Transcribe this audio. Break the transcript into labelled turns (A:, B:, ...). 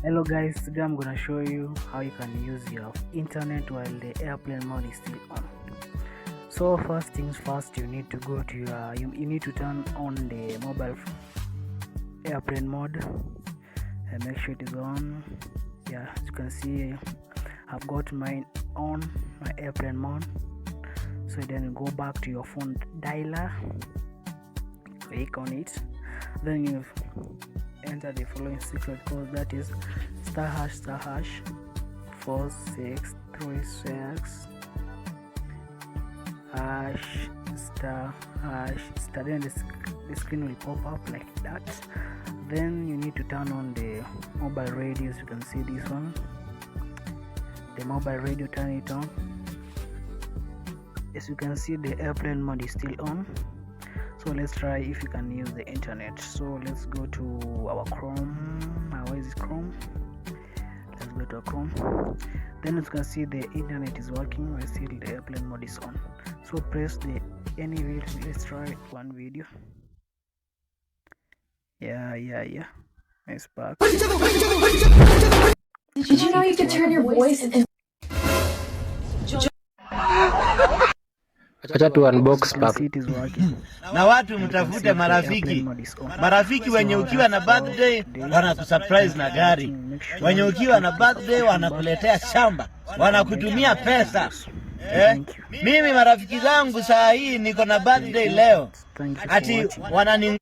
A: Hello guys, today I'm gonna show you how you can use your internet while the airplane mode is still on. So first things first, you need to go to your you need to turn on the mobile airplane mode and make sure it is on. Yeah, as you can see, I've got mine on, my airplane mode. So then you go back to your phone dialer, click on it, then you enter the following secret code, that is *#*463#, *#*, then the screen will pop up like that. Then you need to turn on the mobile radio. As you can see, this one, the mobile radio, turn it on. As you can see, the airplane mode is still on. So let's try if you can use the internet. So let's go to our Chrome. Where is it? Chrome. Let's go to Chrome. Then as you can see, the internet is working while still the airplane mode is on. So press the any video. Let's try one video. Yeah. It's back.
B: Did you know you could turn your voice into
C: Acha tu unbox pack.
D: Na watu mtafute marafiki wenye ukiwa na birthday wanakusurprise na gari, wenye ukiwa na birthday wanakuletea shamba, wanakutumia pesa. Mimi marafiki zangu saa hii niko na birthday leo, ati wanani